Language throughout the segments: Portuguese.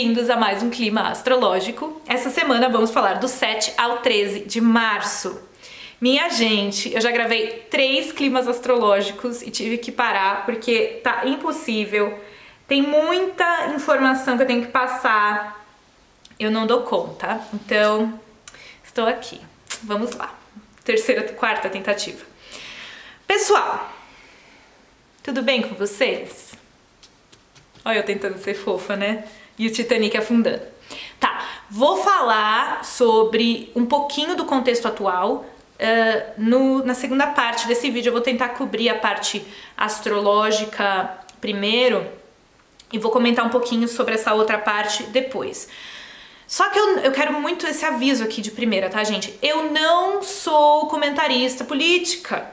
bem-vindos a mais um Clima Astrológico. Essa semana vamos falar do 7 ao 13 de março. Minha gente, eu já gravei 3 climas astrológicos e tive que parar porque tá impossível. Tem muita informação que eu tenho que passar, eu não dou conta. Então, estou aqui. Vamos lá. Quarta tentativa. Pessoal, tudo bem com vocês? Olha eu tentando ser fofa, né? E o Titanic afundando. Tá, vou falar sobre um pouquinho do contexto atual. Na segunda parte desse vídeo eu vou tentar cobrir a parte astrológica primeiro e vou comentar um pouquinho sobre essa outra parte depois. Só que eu quero muito esse aviso aqui de primeira, tá, gente? Eu não sou comentarista política.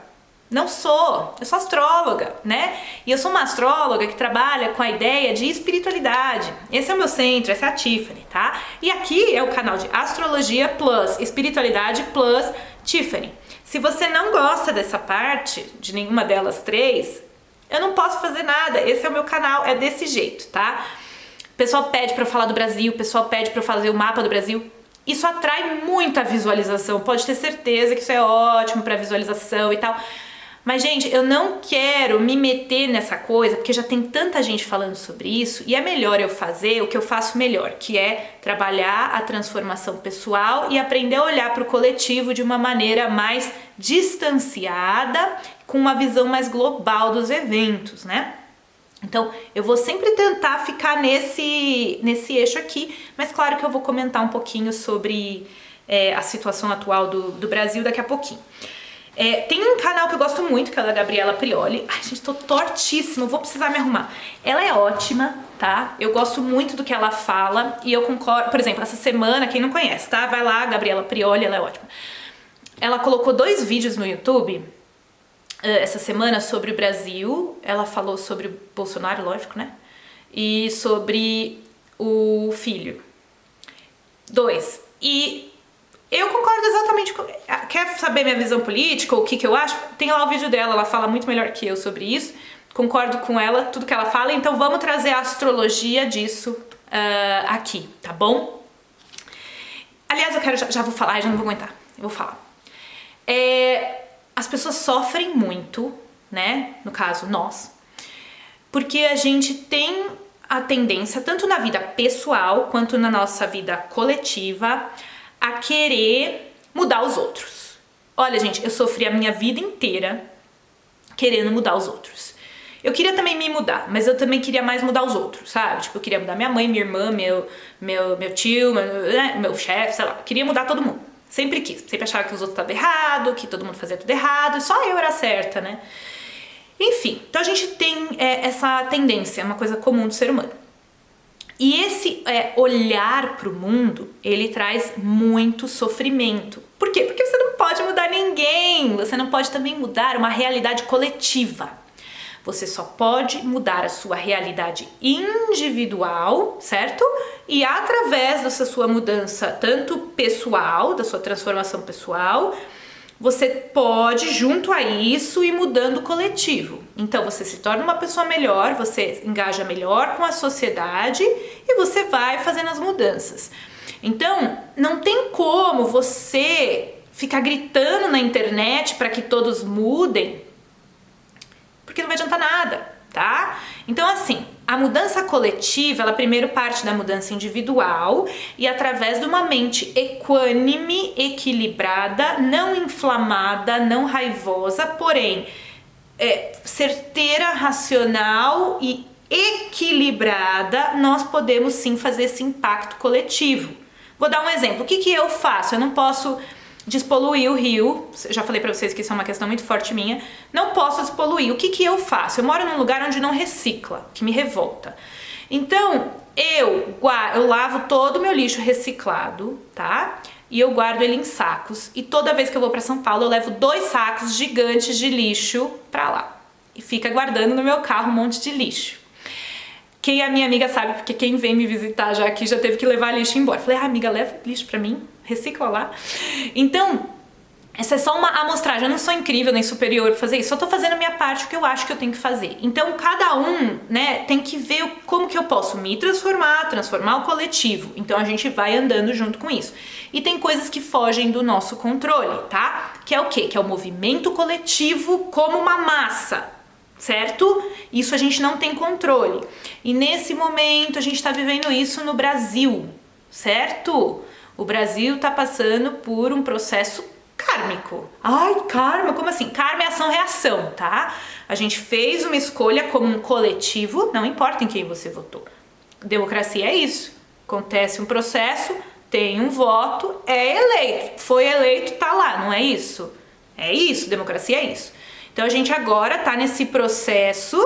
Não sou, eu sou astróloga, né? E eu sou uma astróloga que trabalha com a ideia de espiritualidade. Esse é o meu centro, essa é a Tiffany, tá? E aqui é o canal de Astrologia Plus Espiritualidade Plus Tiffany. Se você não gosta dessa parte, de nenhuma delas 3, eu não posso fazer nada. Esse é o meu canal, é desse jeito, tá? O pessoal pede pra eu falar do Brasil, o pessoal pede pra eu fazer o mapa do Brasil. Isso atrai muita visualização, pode ter certeza que isso é ótimo pra visualização e tal. Mas, gente, eu não quero me meter nessa coisa, porque já tem tanta gente falando sobre isso, e é melhor eu fazer o que eu faço melhor, que é trabalhar a transformação pessoal e aprender a olhar para o coletivo de uma maneira mais distanciada, com uma visão mais global dos eventos, né? Então, eu vou sempre tentar ficar nesse eixo aqui, mas claro que eu vou comentar um pouquinho sobre a situação atual do Brasil daqui a pouquinho. Tem um canal que eu gosto muito, que é da Gabriela Prioli. Ai, gente, tô tortíssima, vou precisar me arrumar. Ela é ótima, tá? Eu gosto muito do que ela fala e eu concordo. Por exemplo, essa semana, quem não conhece, tá? Vai lá, Gabriela Prioli, ela é ótima. Ela colocou 2 vídeos no YouTube essa semana sobre o Brasil. Ela falou sobre o Bolsonaro, lógico, né? E sobre o filho. 2. E eu concordo exatamente com... Quer saber minha visão política, ou o que eu acho? Tem lá o vídeo dela, ela fala muito melhor que eu sobre isso. Concordo com ela, tudo que ela fala, então vamos trazer a astrologia disso aqui, tá bom? Aliás, eu quero... Já vou falar, já não vou aguentar, eu vou falar. As pessoas sofrem muito, né? No caso, nós. Porque a gente tem a tendência, tanto na vida pessoal, quanto na nossa vida coletiva, a querer mudar os outros. Olha, gente, eu sofri a minha vida inteira querendo mudar os outros. Eu queria também me mudar, mas eu também queria mais mudar os outros, sabe? Tipo, eu queria mudar minha mãe, minha irmã, meu tio, meu chefe, sei lá. Eu queria mudar todo mundo. Sempre quis. Sempre achava que os outros estavam errados, que todo mundo fazia tudo errado, e só eu era certa, né? Enfim, então a gente tem essa tendência, é uma coisa comum do ser humano. E esse olhar para o mundo, ele traz muito sofrimento. Por quê? Porque você não pode mudar ninguém, você não pode também mudar uma realidade coletiva. Você só pode mudar a sua realidade individual, certo? E através dessa sua mudança, tanto pessoal, da sua transformação pessoal, você pode, junto a isso, ir mudando o coletivo. Então, você se torna uma pessoa melhor, você engaja melhor com a sociedade e você vai fazendo as mudanças. Então, não tem como você ficar gritando na internet para que todos mudem, porque não vai adiantar nada, tá? Então, assim, a mudança coletiva, ela primeiro parte da mudança individual e através de uma mente equânime, equilibrada, não inflamada, não raivosa, porém certeira, racional e equilibrada, nós podemos sim fazer esse impacto coletivo. Vou dar um exemplo. O que eu faço? Eu não posso despoluir o rio, já falei pra vocês que isso é uma questão muito forte minha, não posso despoluir. O que eu faço? Eu moro num lugar onde não recicla, que me revolta. Então, eu lavo todo o meu lixo reciclado, tá? E eu guardo ele em sacos. E toda vez que eu vou pra São Paulo, eu levo 2 sacos gigantes de lixo pra lá. E fica guardando no meu carro um monte de lixo. Quem é minha amiga sabe, porque quem vem me visitar já aqui já teve que levar lixo embora. Falei, amiga, leva lixo pra mim, recicla lá. Então, essa é só uma amostragem, eu não sou incrível nem superior pra fazer isso, só tô fazendo a minha parte, o que eu acho que eu tenho que fazer. Então cada um, né, tem que ver como que eu posso me transformar o coletivo. Então a gente vai andando junto com isso. E tem coisas que fogem do nosso controle, tá? Que é o quê? Que é o movimento coletivo como uma massa, certo? Isso a gente não tem controle. E nesse momento a gente tá vivendo isso no Brasil, certo? O Brasil tá passando por um processo kármico. Ai, karma, como assim? Karma é ação-reação, tá? A gente fez uma escolha como um coletivo, não importa em quem você votou. Democracia é isso. Acontece um processo, tem um voto, é eleito. Foi eleito, tá lá, não é isso? É isso, democracia é isso. Então a gente agora tá nesse processo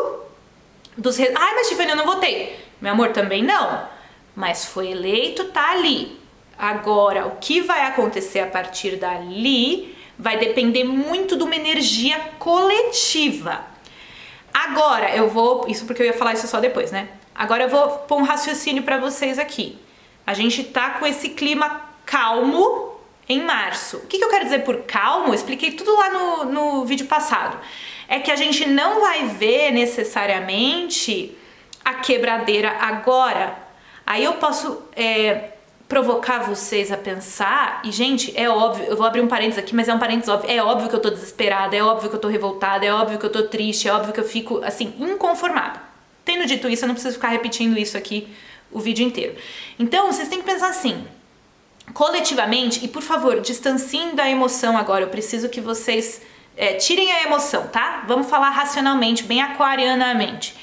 dos... Ai, mas Tiffany, eu não votei. Meu amor, também não. Mas foi eleito, tá ali. Agora, o que vai acontecer a partir dali vai depender muito de uma energia coletiva. Agora, eu vou... Isso porque eu ia falar isso só depois, né? Agora eu vou pôr um raciocínio pra vocês aqui. A gente tá com esse clima calmo em março. O que eu quero dizer por calmo? Eu expliquei tudo lá no vídeo passado. É que a gente não vai ver necessariamente a quebradeira agora. Aí eu posso... provocar vocês a pensar, e gente, é óbvio, eu vou abrir um parênteses aqui, mas é um parênteses óbvio, é óbvio que eu tô desesperada, é óbvio que eu tô revoltada, é óbvio que eu tô triste, é óbvio que eu fico, assim, inconformada. Tendo dito isso, eu não preciso ficar repetindo isso aqui o vídeo inteiro. Então, vocês têm que pensar assim, coletivamente, e por favor, distanciem da emoção agora, eu preciso que vocês tirem a emoção, tá? Vamos falar racionalmente, bem aquarianamente.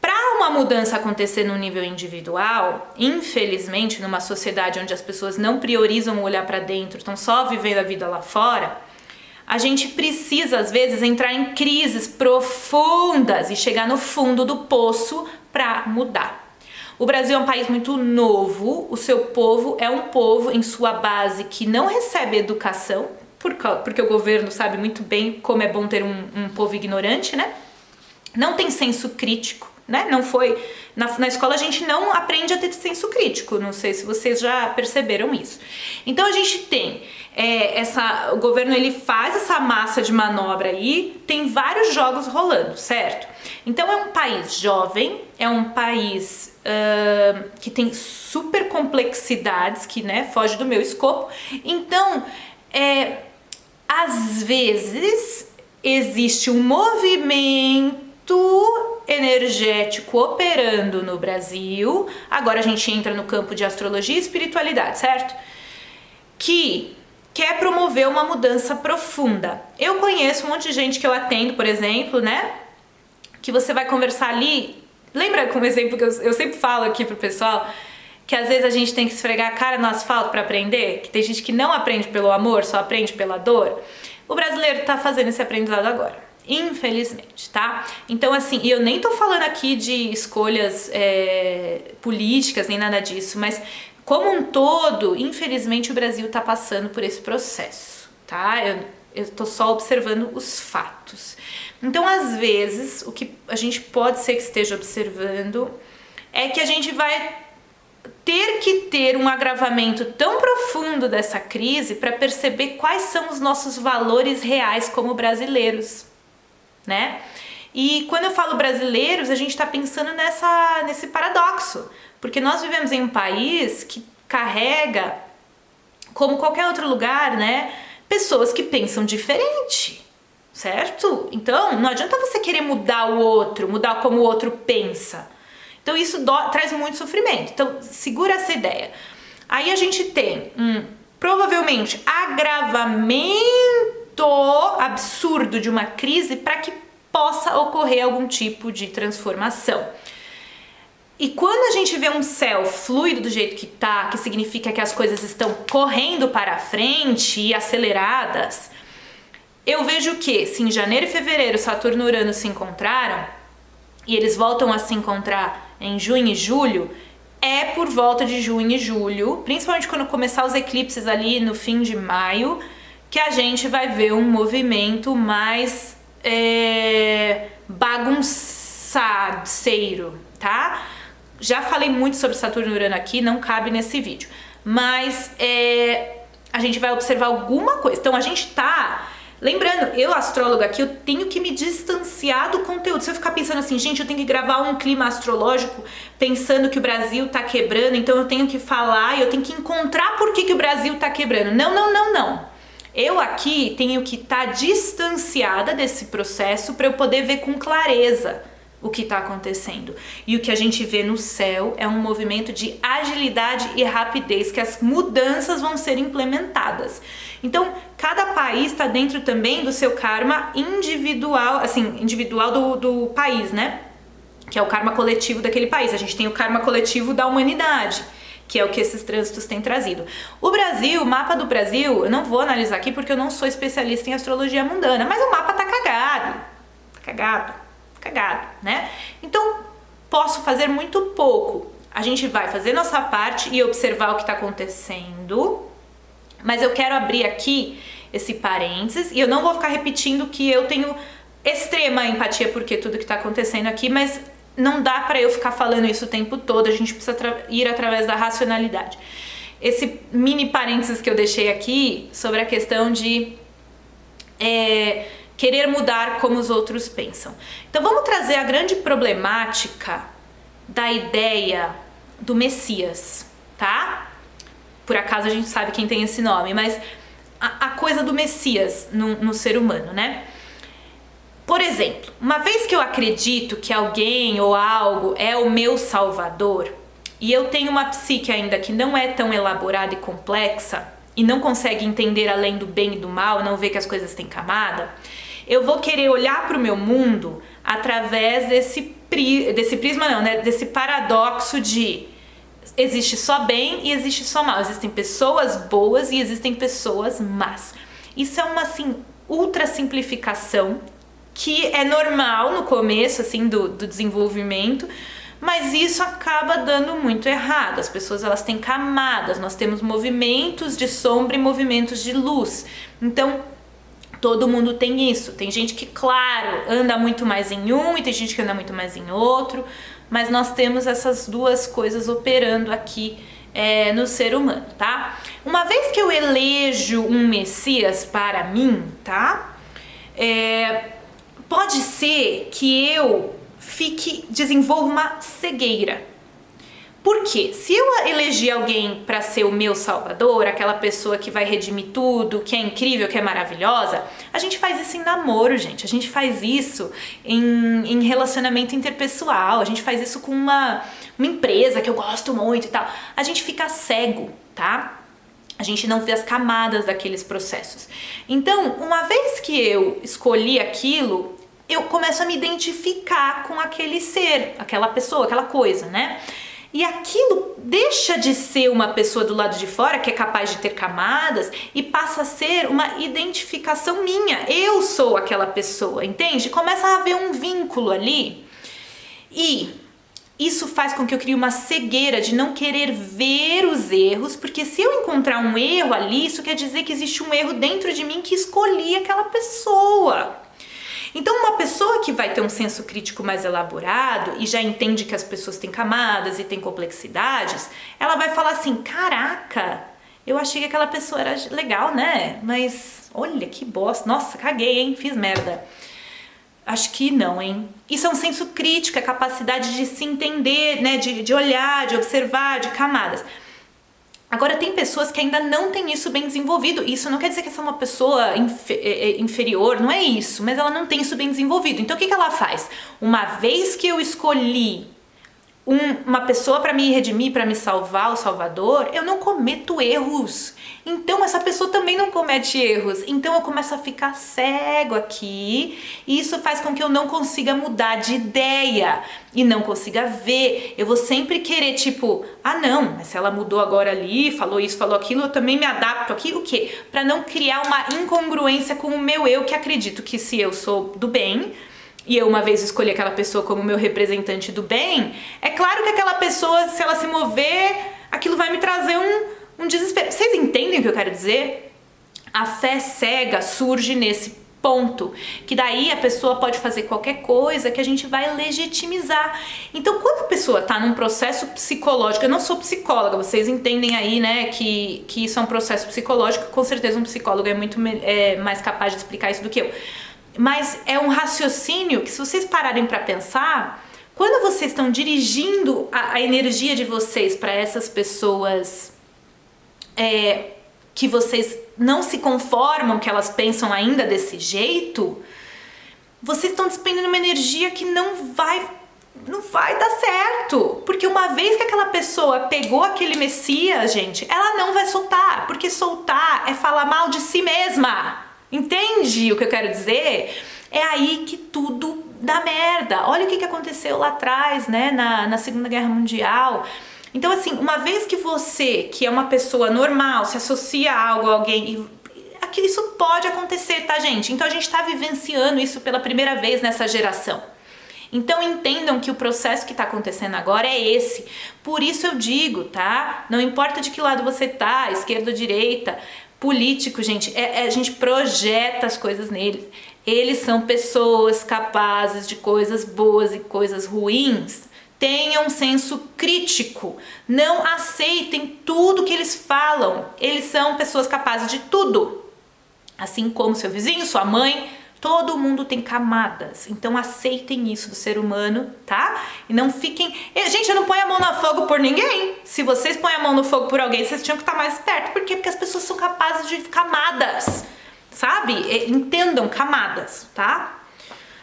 Para uma mudança acontecer no nível individual, infelizmente, numa sociedade onde as pessoas não priorizam olhar para dentro, estão só vivendo a vida lá fora, a gente precisa, às vezes, entrar em crises profundas e chegar no fundo do poço para mudar. O Brasil é um país muito novo, o seu povo é um povo em sua base que não recebe educação, porque o governo sabe muito bem como é bom ter um povo ignorante, né? Não tem senso crítico. Né? Não foi na escola, a gente não aprende a ter senso crítico, não sei se vocês já perceberam isso. Então a gente tem o governo, ele faz essa massa de manobra aí, tem vários jogos rolando, certo? Então é um país jovem, é um país que tem super complexidades, que, né, foge do meu escopo. Então às vezes existe um movimento energético operando no Brasil. Agora a gente entra no campo de astrologia e espiritualidade, certo? Que quer promover uma mudança profunda. Eu conheço um monte de gente que eu atendo, por exemplo, né? Que você vai conversar ali. Lembra como exemplo que eu sempre falo aqui pro pessoal? Que às vezes a gente tem que esfregar a cara no asfalto para aprender? Que tem gente que não aprende pelo amor, só aprende pela dor? O brasileiro tá fazendo esse aprendizado agora. Infelizmente, tá? Então, assim, e eu nem tô falando aqui de escolhas políticas, nem nada disso, mas como um todo, infelizmente o Brasil tá passando por esse processo, tá? Eu tô só observando os fatos. Então, às vezes, o que a gente pode ser que esteja observando é que a gente vai ter que ter um agravamento tão profundo dessa crise para perceber quais são os nossos valores reais como brasileiros. Né? E quando eu falo brasileiros, a gente está pensando nesse paradoxo, porque nós vivemos em um país que carrega, como qualquer outro lugar, né, pessoas que pensam diferente, certo? Então não adianta você querer mudar o outro, mudar como o outro pensa. Então isso traz muito sofrimento. Então segura essa ideia. Aí a gente tem provavelmente agravamento absurdo de uma crise para que possa ocorrer algum tipo de transformação. E quando a gente vê um céu fluido do jeito que tá, que significa que as coisas estão correndo para a frente e aceleradas, eu vejo que se em janeiro e fevereiro Saturno e Urano se encontraram e eles voltam a se encontrar em junho e julho, é por volta de junho e julho, principalmente quando começar os eclipses ali no fim de maio, que a gente vai ver um movimento mais bagunceiro, tá? Já falei muito sobre Saturno e Urano aqui, não cabe nesse vídeo, mas a gente vai observar alguma coisa. Então a gente tá... Lembrando, eu, astróloga aqui, eu tenho que me distanciar do conteúdo. Se eu ficar pensando assim, gente, eu tenho que gravar um clima astrológico pensando que o Brasil tá quebrando, então eu tenho que falar e eu tenho que encontrar por que o Brasil tá quebrando. Não, não, não, não. Eu aqui tenho que estar distanciada desse processo para eu poder ver com clareza o que está acontecendo. E o que a gente vê no céu é um movimento de agilidade e rapidez, que as mudanças vão ser implementadas. Então, cada país está dentro também do seu karma individual, assim, individual do país, né? Que é o karma coletivo daquele país. A gente tem o karma coletivo da humanidade, que é o que esses trânsitos têm trazido. O Brasil, o mapa do Brasil, eu não vou analisar aqui porque eu não sou especialista em astrologia mundana, mas o mapa tá cagado. Tá cagado, né? Então, posso fazer muito pouco. A gente vai fazer nossa parte e observar o que está acontecendo, mas eu quero abrir aqui esse parênteses e eu não vou ficar repetindo que eu tenho extrema empatia por tudo que está acontecendo aqui, mas não dá para eu ficar falando isso o tempo todo, a gente precisa ir através da racionalidade. Esse mini parênteses que eu deixei aqui sobre a questão de querer mudar como os outros pensam. Então vamos trazer a grande problemática da ideia do Messias, tá? Por acaso a gente sabe quem tem esse nome, mas a coisa do Messias no ser humano, né? Por exemplo, uma vez que eu acredito que alguém ou algo é o meu salvador, e eu tenho uma psique ainda que não é tão elaborada e complexa, e não consegue entender além do bem e do mal, não vê que as coisas têm camada, eu vou querer olhar para o meu mundo através desse prisma não, né? Desse paradoxo de existe só bem e existe só mal. Existem pessoas boas e existem pessoas más. Isso é uma, assim, ultra simplificação que é normal no começo, assim, do desenvolvimento, mas isso acaba dando muito errado. As pessoas, elas têm camadas, nós temos movimentos de sombra e movimentos de luz. Então, todo mundo tem isso. Tem gente que, claro, anda muito mais em um e tem gente que anda muito mais em outro, mas nós temos essas duas coisas operando aqui no ser humano, tá? Uma vez que eu elejo um Messias para mim, tá? Pode ser que eu desenvolva uma cegueira. Por quê? Se eu eleger alguém para ser o meu salvador, aquela pessoa que vai redimir tudo, que é incrível, que é maravilhosa, a gente faz isso em namoro, gente. A gente faz isso em relacionamento interpessoal, a gente faz isso com uma empresa que eu gosto muito e tal. A gente fica cego, tá? A gente não vê as camadas daqueles processos. Então, uma vez que eu escolhi aquilo, eu começo a me identificar com aquele ser, aquela pessoa, aquela coisa, né? E aquilo deixa de ser uma pessoa do lado de fora que é capaz de ter camadas e passa a ser uma identificação minha. Eu sou aquela pessoa, entende? Começa a haver um vínculo ali e isso faz com que eu crie uma cegueira de não querer ver os erros, porque se eu encontrar um erro ali, isso quer dizer que existe um erro dentro de mim que escolhi aquela pessoa. Então, uma pessoa que vai ter um senso crítico mais elaborado e já entende que as pessoas têm camadas e têm complexidades, ela vai falar assim, caraca, eu achei que aquela pessoa era legal, né? Mas, olha, que bosta, nossa, caguei, hein? Fiz merda. Acho que não, hein? Isso é um senso crítico, é a capacidade de se entender, né? De olhar, de observar, de camadas. Agora, tem pessoas que ainda não têm isso bem desenvolvido. Isso não quer dizer que essa é uma pessoa inferior, não é isso. Mas ela não tem isso bem desenvolvido. Então, o que ela faz? Uma vez que eu escolhi uma pessoa para me redimir, para me salvar, o Salvador, eu não cometo erros. Então, essa pessoa também não comete erros. Então, eu começo a ficar cego aqui. E isso faz com que eu não consiga mudar de ideia e não consiga ver. Eu vou sempre querer, tipo, ah não, mas se ela mudou agora ali, falou isso, falou aquilo, eu também me adapto aqui, o quê? Para não criar uma incongruência com o meu eu, que acredito que se eu sou do bem, e eu uma vez escolhi aquela pessoa como meu representante do bem, é claro que aquela pessoa, se ela se mover, aquilo vai me trazer um desespero. Vocês entendem o que eu quero dizer? A fé cega surge nesse ponto. Que daí a pessoa pode fazer qualquer coisa que a gente vai legitimizar. Então, quando a pessoa tá num processo psicológico, eu não sou psicóloga, vocês entendem aí, né, que isso é um processo psicológico, com certeza um psicólogo é muito mais capaz de explicar isso do que eu. Mas é um raciocínio que, se vocês pararem para pensar, quando vocês estão dirigindo a energia de vocês para essas pessoas que vocês não se conformam que elas pensam ainda desse jeito, vocês estão despendendo uma energia que não vai dar certo. Porque uma vez que aquela pessoa pegou aquele Messias, gente, ela não vai soltar. Porque soltar é falar mal de si mesma. Entende o que eu quero dizer? É aí que tudo dá merda. Olha o que aconteceu lá atrás, né, na Segunda Guerra Mundial. Então, assim, uma vez que você, que é uma pessoa normal, se associa a algo, a alguém, isso pode acontecer, tá, gente? Então a gente tá vivenciando isso pela primeira vez nessa geração. Então entendam que o processo que tá acontecendo agora é esse. Por isso eu digo, tá? Não importa de que lado você tá, esquerda ou direita, político, gente, a gente projeta as coisas neles. Eles são pessoas capazes de coisas boas e coisas ruins. Tenham um senso crítico. Não aceitem tudo que eles falam. Eles são pessoas capazes de tudo. Assim como seu vizinho, sua mãe, todo mundo tem camadas. Então aceitem isso do ser humano, tá? E não fiquem... Gente, eu não ponho a mão no fogo por ninguém. Se vocês põem a mão no fogo por alguém, vocês tinham que estar mais espertos. Por quê? Porque as pessoas são capazes de camadas, sabe? Entendam, camadas, tá?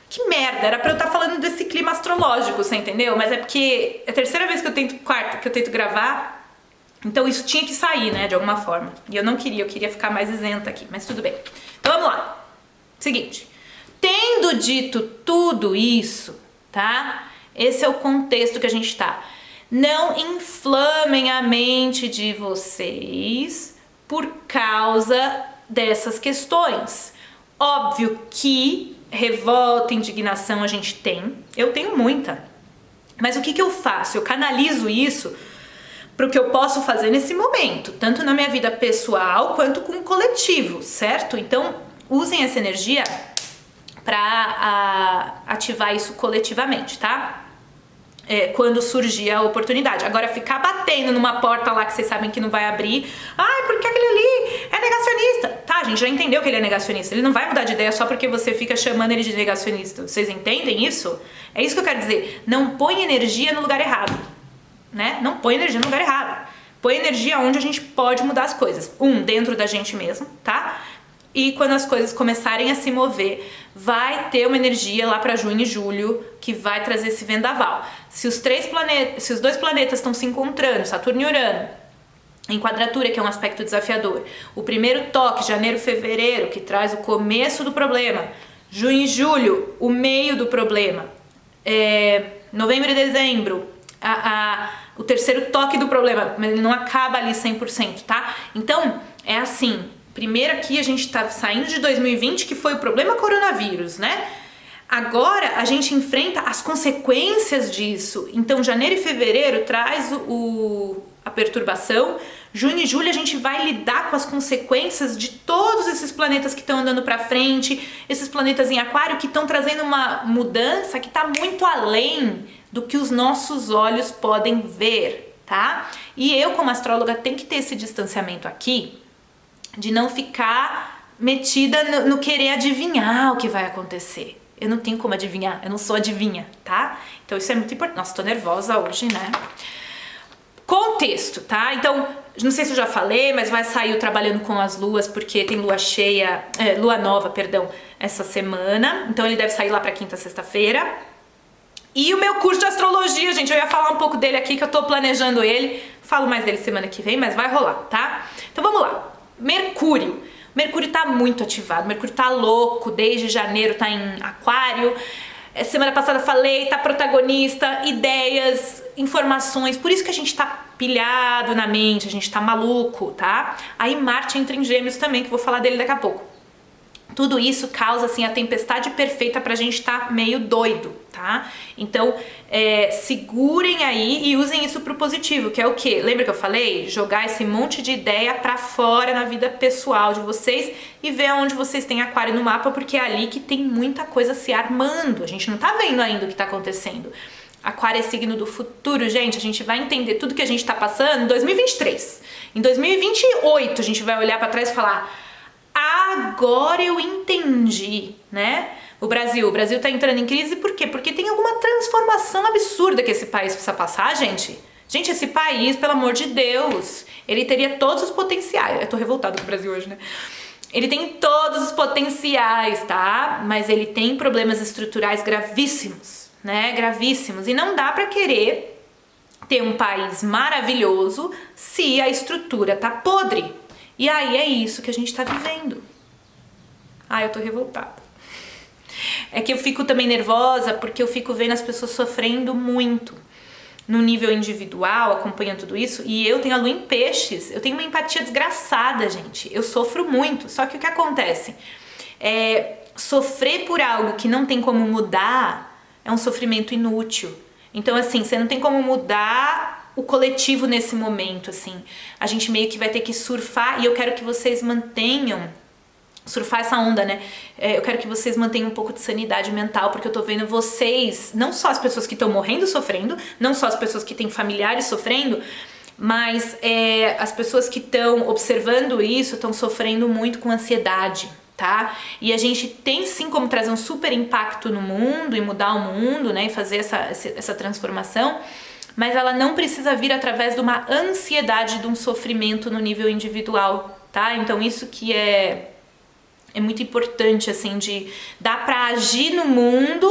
Que merda, era pra eu estar falando desse clima astrológico, você entendeu? Mas é porque é a terceira vez que eu tento gravar, então isso tinha que sair, né, de alguma forma. E eu queria ficar mais isenta aqui, mas tudo bem. Então vamos lá. Seguinte, tendo dito tudo isso, tá? Esse é o contexto que a gente tá. Não inflamem a mente de vocês por causa dessas questões. Óbvio que revolta, indignação a gente tem. Eu tenho muita. Mas o que eu faço? Eu canalizo isso para o que eu posso fazer nesse momento, tanto na minha vida pessoal quanto com o coletivo, certo? Então, usem essa energia para ativar isso coletivamente, tá? Quando surgir a oportunidade. Agora, ficar batendo numa porta lá que vocês sabem que não vai abrir, porque aquele ali é negacionista. Tá, a gente já entendeu que ele é negacionista. Ele não vai mudar de ideia só porque você fica chamando ele de negacionista. Vocês entendem isso? É isso que eu quero dizer. Não põe energia no lugar errado, né? Não põe energia no lugar errado. Põe energia onde a gente pode mudar as coisas. Dentro da gente mesmo, tá? E quando as coisas começarem a se mover, vai ter uma energia lá para junho e julho que vai trazer esse vendaval. Se os dois planetas estão se encontrando, Saturno e Urano, em quadratura, que é um aspecto desafiador, o primeiro toque, janeiro e fevereiro, que traz o começo do problema, junho e julho, o meio do problema, novembro e dezembro, o terceiro toque do problema, mas ele não acaba ali 100%, tá? Então, é assim. Primeiro aqui a gente tá saindo de 2020, que foi o problema coronavírus, né? Agora a gente enfrenta as consequências disso. Então janeiro e fevereiro traz a perturbação. Junho e julho a gente vai lidar com as consequências de todos esses planetas que estão andando pra frente, esses planetas em aquário que estão trazendo uma mudança que tá muito além do que os nossos olhos podem ver, tá? E eu, como astróloga, tenho que ter esse distanciamento aqui, de não ficar metida no querer adivinhar o que vai acontecer. Eu não tenho como adivinhar, eu não sou adivinha, tá? Então isso é muito importante. Nossa, tô nervosa hoje, né? Contexto, tá? Então, não sei se eu já falei, mas vai sair o Trabalhando com as Luas, porque tem lua nova, essa semana. Então ele deve sair lá pra quinta, sexta-feira. E o meu curso de astrologia, gente, eu ia falar um pouco dele aqui, que eu tô planejando ele. Falo mais dele semana que vem, mas vai rolar, tá? Então vamos lá. Mercúrio tá muito ativado, Mercúrio tá louco, desde janeiro tá em aquário, semana passada falei, tá protagonista, ideias, informações, por isso que a gente tá pilhado na mente, a gente tá maluco, tá? Aí Marte entra em Gêmeos também, que eu vou falar dele daqui a pouco. Tudo isso causa, assim, a tempestade perfeita pra gente estar meio doido, tá? Então, segurem aí e usem isso pro positivo, que é o quê? Lembra que eu falei? Jogar esse monte de ideia pra fora na vida pessoal de vocês e ver onde vocês têm aquário no mapa, porque é ali que tem muita coisa se armando. A gente não tá vendo ainda o que tá acontecendo. Aquário é signo do futuro, gente. A gente vai entender tudo que a gente tá passando em 2023. Em 2028, a gente vai olhar pra trás e falar... Agora eu entendi, né? O Brasil tá entrando em crise por quê? Porque tem alguma transformação absurda que esse país precisa passar, gente. Gente, esse país, pelo amor de Deus, ele teria todos os potenciais. Eu tô revoltada com o Brasil hoje, né? Ele tem todos os potenciais, tá? Mas ele tem problemas estruturais gravíssimos, né? Gravíssimos. E não dá pra querer ter um país maravilhoso se a estrutura tá podre. E aí é isso que a gente tá vivendo. Eu tô revoltada. É que eu fico também nervosa porque eu fico vendo as pessoas sofrendo muito no nível individual, acompanhando tudo isso, e eu tenho a lua em peixes, eu tenho uma empatia desgraçada, gente. Eu sofro muito, só que o que acontece? Sofrer por algo que não tem como mudar é um sofrimento inútil. Então, assim, você não tem como mudar o coletivo nesse momento, assim. A gente meio que vai ter que surfar, e eu quero que vocês mantenham, surfar essa onda, né? Eu quero que vocês mantenham um pouco de sanidade mental, porque eu tô vendo vocês, não só as pessoas que estão morrendo sofrendo, não só as pessoas que têm familiares sofrendo, mas as pessoas que estão observando isso estão sofrendo muito com ansiedade, tá? E a gente tem sim como trazer um super impacto no mundo e mudar o mundo, né? E fazer essa transformação, mas ela não precisa vir através de uma ansiedade, de um sofrimento no nível individual, tá? Então isso que é muito importante, assim, de dar pra agir no mundo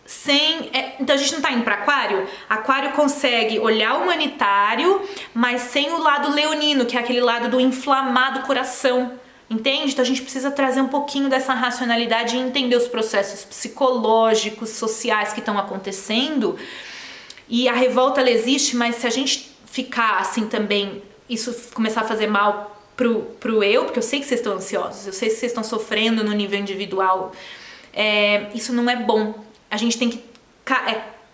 sem... Então a gente não tá indo pra aquário? Aquário consegue olhar o humanitário, mas sem o lado leonino, que é aquele lado do inflamado coração, entende? Então a gente precisa trazer um pouquinho dessa racionalidade e entender os processos psicológicos, sociais que estão acontecendo. E a revolta, ela existe, mas se a gente ficar assim também, isso começar a fazer mal pro eu, porque eu sei que vocês estão ansiosos, eu sei que vocês estão sofrendo no nível individual, isso não é bom. A gente tem que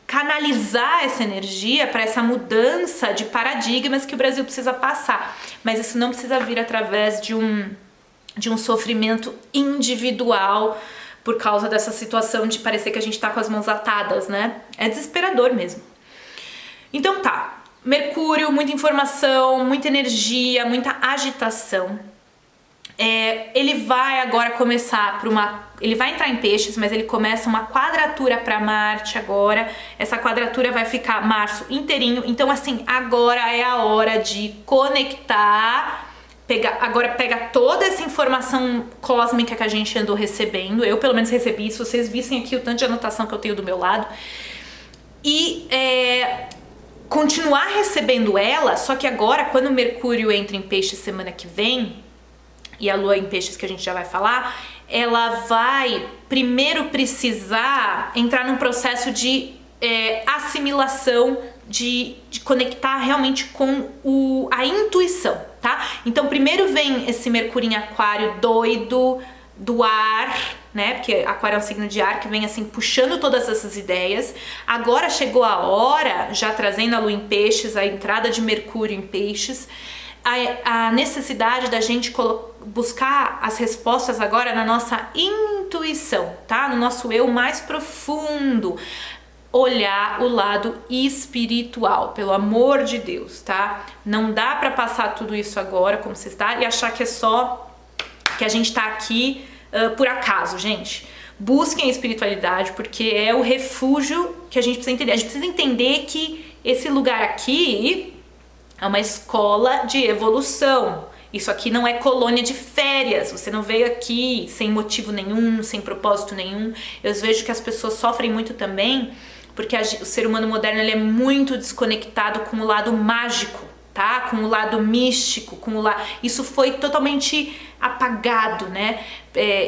canalizar essa energia para essa mudança de paradigmas que o Brasil precisa passar, mas isso não precisa vir através de um sofrimento individual por causa dessa situação de parecer que a gente tá com as mãos atadas, né? É desesperador mesmo. Então tá, Mercúrio, muita informação, muita energia, muita agitação. Ele vai agora começar ele vai entrar em peixes, mas ele começa uma quadratura para Marte agora. Essa quadratura vai ficar março inteirinho. Então assim, agora é a hora de conectar, pega toda essa informação cósmica que a gente andou recebendo. Eu pelo menos recebi, se vocês vissem aqui o tanto de anotação que eu tenho do meu lado. E continuar recebendo ela, só que agora, quando o Mercúrio entra em peixes semana que vem, e a Lua em peixes que a gente já vai falar, ela vai primeiro precisar entrar num processo de assimilação, de conectar realmente com a intuição, tá? Então primeiro vem esse Mercúrio em aquário doido, do ar, né? Porque aquário é um signo de ar que vem assim puxando todas essas ideias. Agora chegou a hora, já trazendo a Lua em peixes, a entrada de Mercúrio em peixes, a necessidade da gente buscar as respostas agora na nossa intuição, tá? No nosso eu mais profundo. Olhar o lado espiritual, pelo amor de Deus, tá? Não dá pra passar tudo isso agora como você está e achar que é só que a gente tá aqui por acaso, gente. Busquem a espiritualidade, porque é o refúgio que a gente precisa entender. A gente precisa entender que esse lugar aqui é uma escola de evolução. Isso aqui não é colônia de férias. Você não veio aqui sem motivo nenhum, sem propósito nenhum. Eu vejo que as pessoas sofrem muito também, porque o ser humano moderno ele é muito desconectado com o lado mágico, tá? Com o lado místico, isso foi totalmente apagado, né?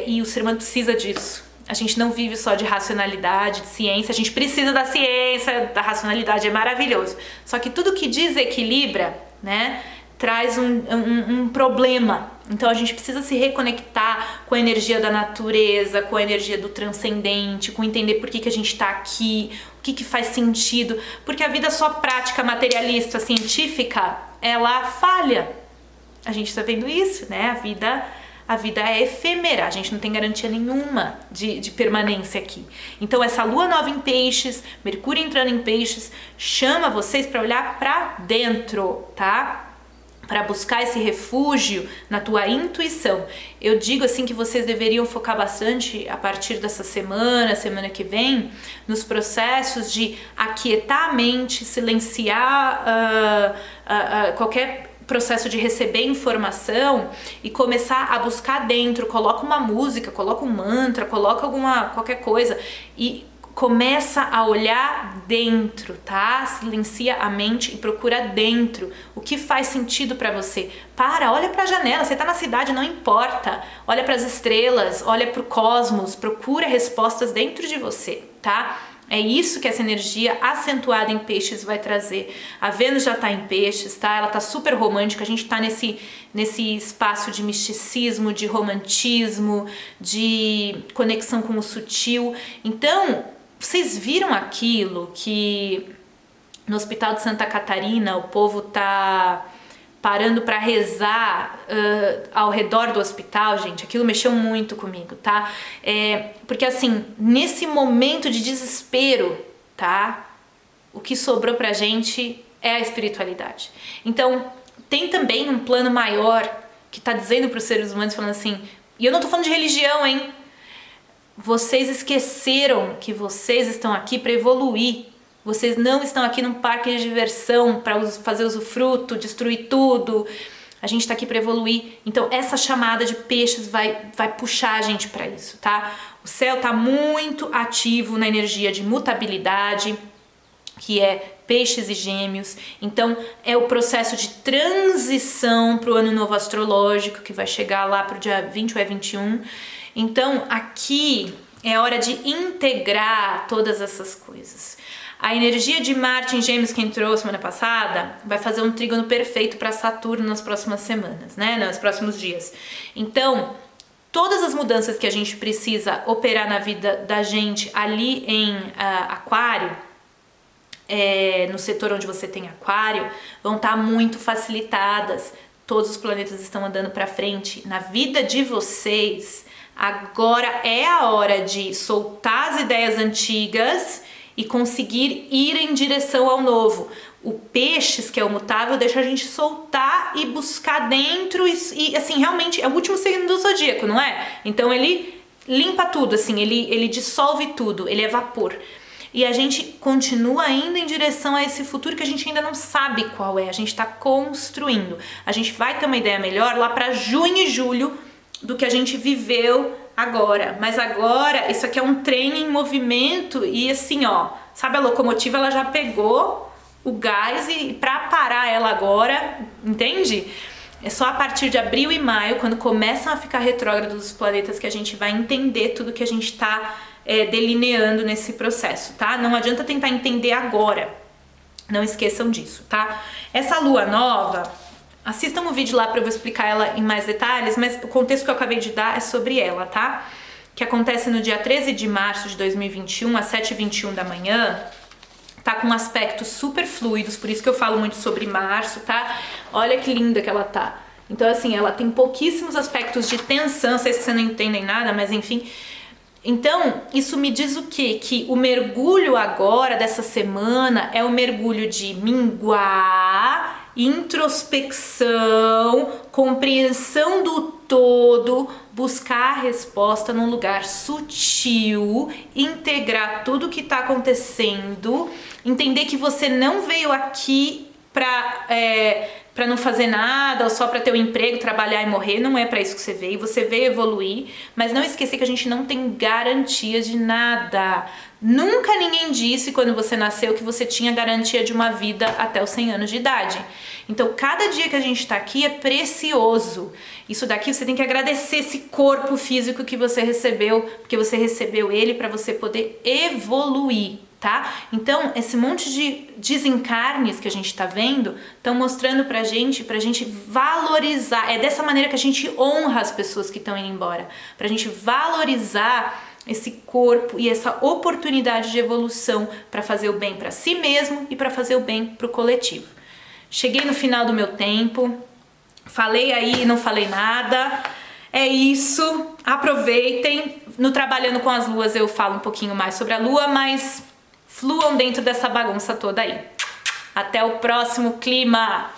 E o ser humano precisa disso. A gente não vive só de racionalidade, de ciência. A gente precisa da ciência, da racionalidade, é maravilhoso. Só que tudo que desequilibra, né, traz um problema. Então a gente precisa se reconectar com a energia da natureza, com a energia do transcendente, com entender por que a gente está aqui, o que faz sentido, porque a vida só prática, materialista, científica, ela falha. A gente está vendo isso, né? A vida é efêmera, a gente não tem garantia nenhuma de permanência aqui. Então essa lua nova em peixes, Mercúrio entrando em peixes, chama vocês para olhar para dentro, tá? Para buscar esse refúgio na tua intuição. Eu digo assim que vocês deveriam focar bastante a partir dessa semana que vem, nos processos de aquietar a mente, silenciar qualquer processo de receber informação e começar a buscar dentro. Coloca uma música, coloca um mantra, coloca qualquer coisa e começa a olhar dentro, tá? Silencia a mente e procura dentro o que faz sentido para você. Olha para a janela, você tá na cidade, não importa. Olha para as estrelas, olha para o cosmos, procura respostas dentro de você, tá? É isso que essa energia acentuada em peixes vai trazer. A Vênus já tá em peixes, tá? Ela tá super romântica, a gente tá nesse espaço de misticismo, de romantismo, de conexão com o sutil. Então, vocês viram aquilo que no Hospital de Santa Catarina o povo tá parando para rezar ao redor do hospital, gente? Aquilo mexeu muito comigo, tá? Porque assim, nesse momento de desespero, tá? O que sobrou pra gente é a espiritualidade. Então, tem também um plano maior que tá dizendo pros seres humanos, falando assim, e eu não tô falando de religião, hein? Vocês esqueceram que vocês estão aqui para evoluir. Vocês não estão aqui num parque de diversão para fazer usufruto, destruir tudo. A gente está aqui para evoluir. Então essa chamada de peixes vai puxar a gente para isso, tá? O céu está muito ativo na energia de mutabilidade, que é peixes e gêmeos. Então é o processo de transição para o ano novo astrológico, que vai chegar lá para o dia 20 ou 21. Então aqui é hora de integrar todas essas coisas. A energia de Marte em Gêmeos que entrou semana passada vai fazer um trígono perfeito para Saturno nas próximas semanas, né? Nos próximos dias. Então, todas as mudanças que a gente precisa operar na vida da gente ali em Aquário, no setor onde você tem Aquário, vão estar muito facilitadas. Todos os planetas estão andando para frente na vida de vocês. Agora é a hora de soltar as ideias antigas e conseguir ir em direção ao novo. O peixes, que é o mutável, deixa a gente soltar e buscar dentro e assim, realmente é o último signo do zodíaco, não é? Então ele limpa tudo, assim, ele dissolve tudo, ele é vapor. E a gente continua indo em direção a esse futuro que a gente ainda não sabe qual é, a gente está construindo. A gente vai ter uma ideia melhor lá para junho e julho do que a gente viveu agora, mas agora isso aqui é um trem em movimento e assim, ó, sabe, a locomotiva ela já pegou o gás e para parar ela agora, entende? É só a partir de abril e maio, quando começam a ficar retrógrados os planetas, que a gente vai entender tudo que a gente está delineando nesse processo, tá? Não adianta tentar entender agora, não esqueçam disso, tá? Essa lua nova, assistam o vídeo lá para eu vou explicar ela em mais detalhes, mas o contexto que eu acabei de dar é sobre ela, tá? Que acontece no dia 13 de março de 2021, às 7h21 da manhã, tá com aspectos super fluidos, por isso que eu falo muito sobre março, tá? Olha que linda que ela tá. Então, assim, ela tem pouquíssimos aspectos de tensão, sei se vocês não entendem nada, mas enfim. Então, isso me diz o quê? Que o mergulho agora, dessa semana, é o mergulho de minguar, introspecção, compreensão do todo, buscar a resposta num lugar sutil, integrar tudo que está acontecendo, entender que você não veio aqui para não fazer nada ou só para ter um emprego, trabalhar e morrer. Não é para isso que você veio evoluir, mas não esquecer que a gente não tem garantia de nada. Nunca ninguém disse quando você nasceu que você tinha garantia de uma vida até os 100 anos de idade. Então cada dia que a gente está aqui é precioso. Isso daqui você tem que agradecer esse corpo físico que você recebeu, porque você recebeu ele para você poder evoluir, tá? Então, esse monte de desencarnes que a gente tá vendo estão mostrando pra gente valorizar. É dessa maneira que a gente honra as pessoas que estão indo embora, pra gente valorizar esse corpo e essa oportunidade de evolução para fazer o bem para si mesmo e para fazer o bem para o coletivo. Cheguei no final do meu tempo, falei aí e não falei nada. É isso, aproveitem. No Trabalhando com as Luas eu falo um pouquinho mais sobre a Lua, mas fluam dentro dessa bagunça toda aí. Até o próximo clima!